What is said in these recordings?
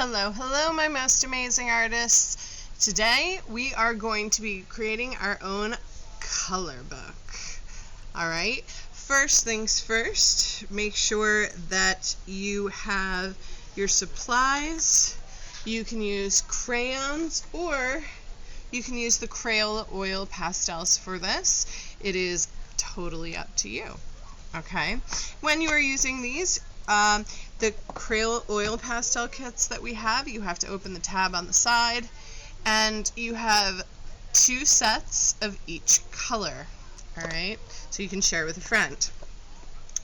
Hello, hello, my most amazing artists. Today we are going to be creating our own color book. Alright, first things first, make sure that you have your supplies. You can use crayons or you can use the Crayola oil pastels for this. It is totally up to you. Okay, when you are using these, the Crayola oil pastel kits that we have, you have to open the tab on the side, and you have 2 sets of each color. Alright, so you can share with a friend.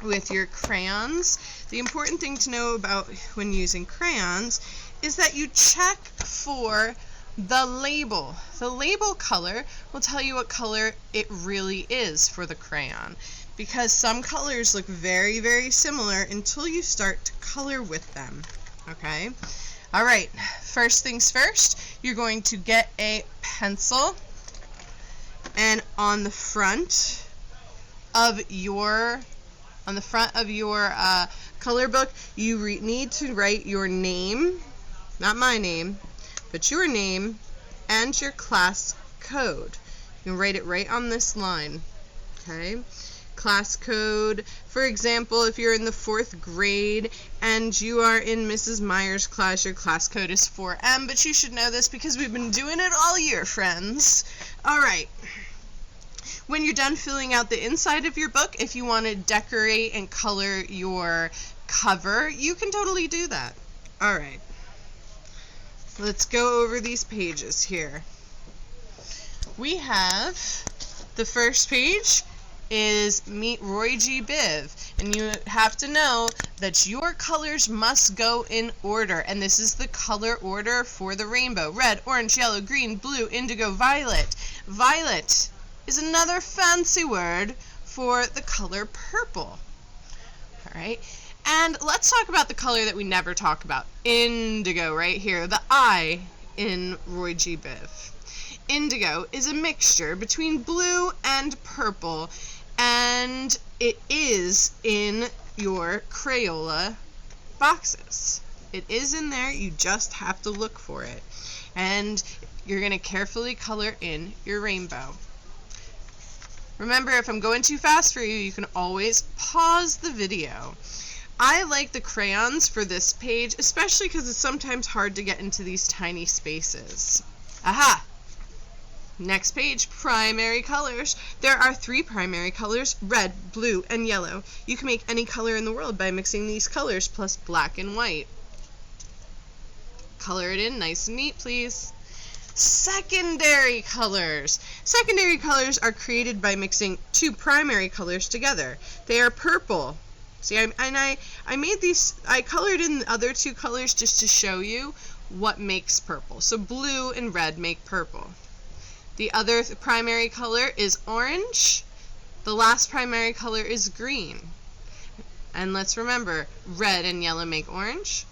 With your crayons, the important thing to know about when using crayons is that you check for the label. The label color will tell you what color it really is for the crayon, because some colors look very, very similar until you start to color with them. Okay? Alright, first things first, you're going to get a pencil, and on the front of your color book, you need to write your name, not my name, but your name and your class code. You can write it right on this line. Okay? Class code, for example, if you're in the 4th grade and you are in Mrs. Meyer's class, your class code is 4M, but you should know this because we've been doing it all year, friends. Alright. When you're done filling out the inside of your book, if you want to decorate and color your cover, you can totally do that. Alright. Let's go over these pages here. We have the first page is Meet Roy G. Biv, and you have to know that your colors must go in order, and this is the color order for the rainbow: red, orange, yellow, green, blue, indigo, violet. Violet is another fancy word for the color purple. Alright, and let's talk about the color that we never talk about, indigo, right here, the I in Roy G. Biv. Indigo is a mixture between blue and purple, and it is in your Crayola boxes. It is in there, you just have to look for it. And you're going to carefully color in your rainbow. Remember, if I'm going too fast for you, you can always pause the video. I like the crayons for this page, especially because it's sometimes hard to get into these tiny spaces. Aha! Next page, primary colors. There are 3 primary colors: red, blue, and yellow. You can make any color in the world by mixing these colors plus black and white. Color it in nice and neat, please. Secondary colors. Secondary colors are created by mixing 2 primary colors together. They are purple. See, I made these, I colored in the other 2 colors just to show you what makes purple. So blue and red make purple. The other primary color is orange. The last primary color is green. And let's remember, red and yellow make orange.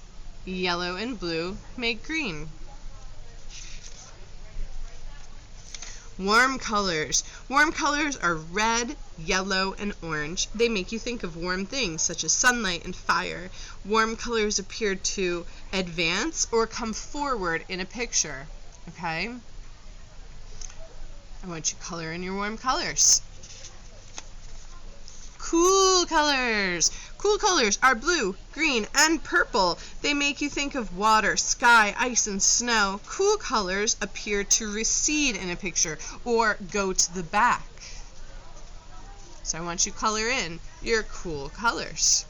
Yellow and blue make green. Warm colors. Warm colors are red, yellow, and orange. They make you think of warm things such as sunlight and fire. Warm colors appear to advance or come forward in a picture. Okay? I want you to color in your warm colors. Cool colors. Cool colors are blue, green, and purple. They make you think of water, sky, ice, and snow. Cool colors appear to recede in a picture or go to the back. So I want you to color in your cool colors.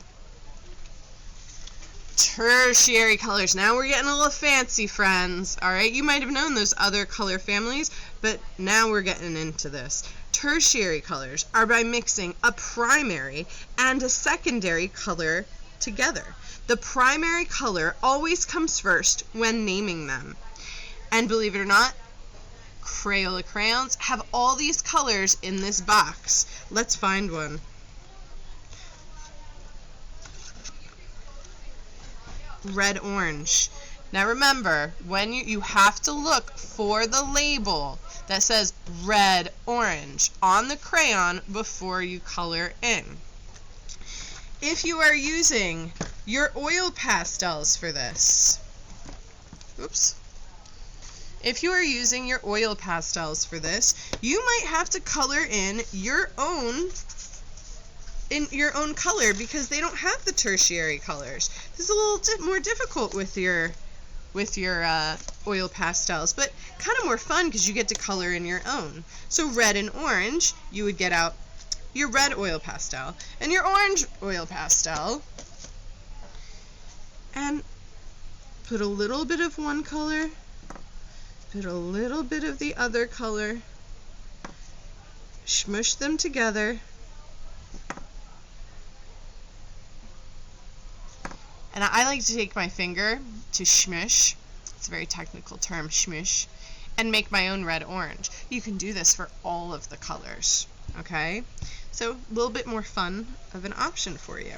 Tertiary colors. Now we're getting a little fancy, friends. Alright, you might have known those other color families, but now we're getting into this. Tertiary colors are by mixing a primary and a secondary color together. The primary color always comes first when naming them. And believe it or not, Crayola crayons have all these colors in this box. Let's find one. Red, orange. Now remember, when you have to look for the label that says red, orange on the crayon before you color in. If you are using your oil pastels for this, Oops. If you are using your oil pastels for this, you might have to color in your own color because they don't have the tertiary colors. This is a little more difficult with your oil pastels, but kind of more fun because you get to color in your own. So red and orange, you would get out your red oil pastel and your orange oil pastel, and put a little bit of one color, put a little bit of the other color, smush them together, and I like to take my finger to smush, it's a very technical term, smush, and make my own red-orange. You can do this for all of the colors, okay? So a little bit more fun of an option for you.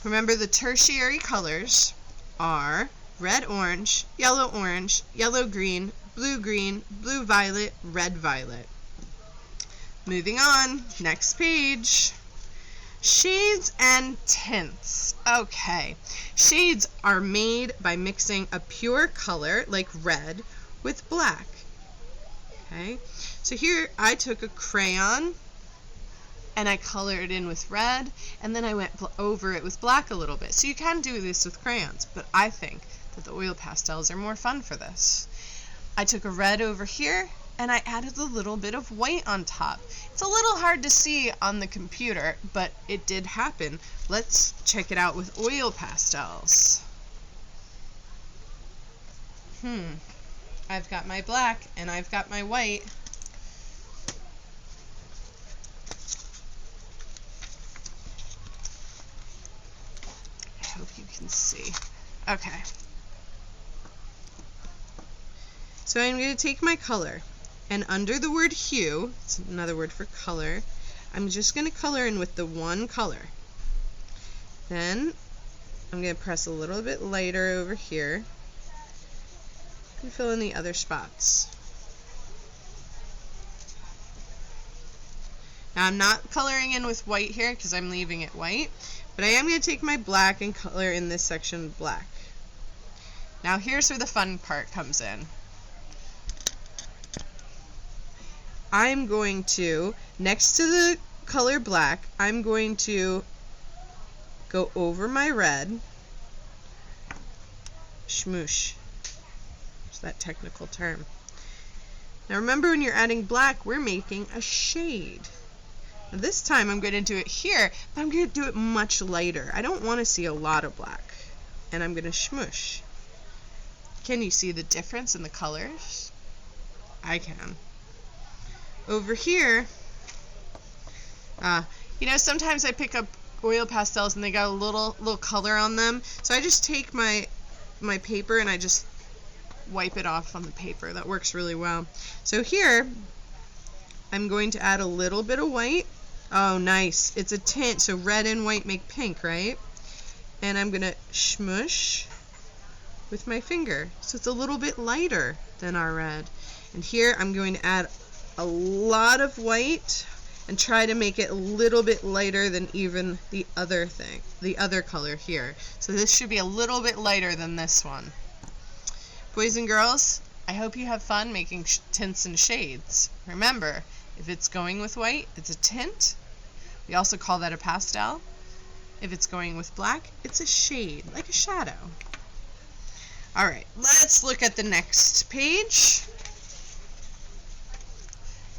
Remember, the tertiary colors are red-orange, yellow-green, blue-violet, red-violet. Moving on, next page. Shades and tints. Okay, shades are made by mixing a pure color, like red, with black. Okay, so here I took a crayon and I colored in with red, and then I went over it with black a little bit. So you can do this with crayons, but I think that the oil pastels are more fun for this. I took a red over here, and I added a little bit of white on top. It's a little hard to see on the computer, but it did happen. Let's check it out with oil pastels. I've got my black, and I've got my white. I hope you can see. Okay. So I'm going to take my color, and under the word hue, it's another word for color, I'm just going to color in with the one color. Then I'm going to press a little bit lighter over here and fill in the other spots. Now I'm not coloring in with white here because I'm leaving it white, but I am going to take my black and color in this section black. Now here's where the fun part comes in. I'm going to, next to the color black, I'm going to go over my red, smoosh. It's that technical term. Now remember, when you're adding black, we're making a shade. Now this time I'm going to do it here, but I'm going to do it much lighter. I don't want to see a lot of black. And I'm going to smoosh. Can you see the difference in the colors? I can. Over here, you know, sometimes I pick up oil pastels and they got a little color on them, so I just take my paper and I just wipe it off on the paper. That works really well. So here, I'm going to add a little bit of white. Oh, nice. It's a tint, so red and white make pink, right? And I'm going to smush with my finger, so it's a little bit lighter than our red. And here I'm going to add a lot of white and try to make it a little bit lighter than even the other color here. So this should be a little bit lighter than this one. Boys and girls, I hope you have fun making tints and shades. Remember, if it's going with white, it's a tint. We also call that a pastel. If it's going with black, it's a shade, like a shadow. Alright, let's look at the next page.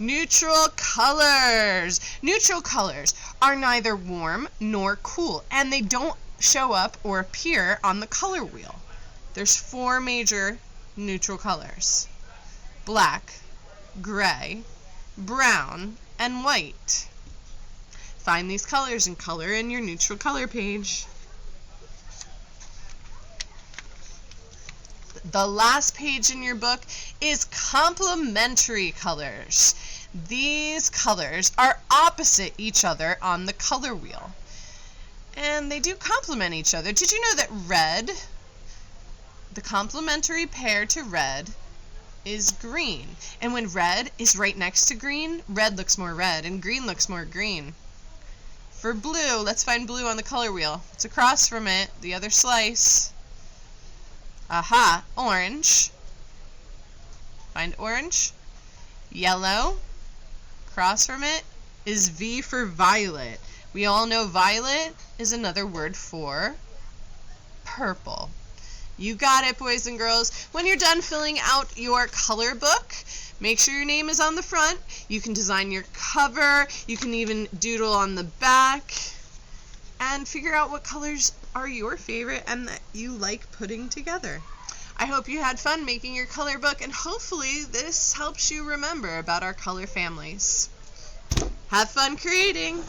Neutral colors. Neutral colors are neither warm nor cool, and they don't show up or appear on the color wheel. There's 4 major neutral colors: black, gray, brown, and white. Find these colors and color in your neutral color page. The last page in your book is complementary colors. These colors are opposite each other on the color wheel, and they do complement each other. Did you know that red, the complementary pair to red, is green? And when red is right next to green, red looks more red and green looks more green. For blue, let's find blue on the color wheel. It's across from it, the other slice. Aha, orange. Find orange. Yellow. Across from it is V for violet. We all know violet is another word for purple. You got it, boys and girls. When you're done filling out your color book, make sure your name is on the front. You can design your cover. You can even doodle on the back. And figure out what colors are your favorite and that you like putting together. I hope you had fun making your color book, and hopefully this helps you remember about our color families. Have fun creating!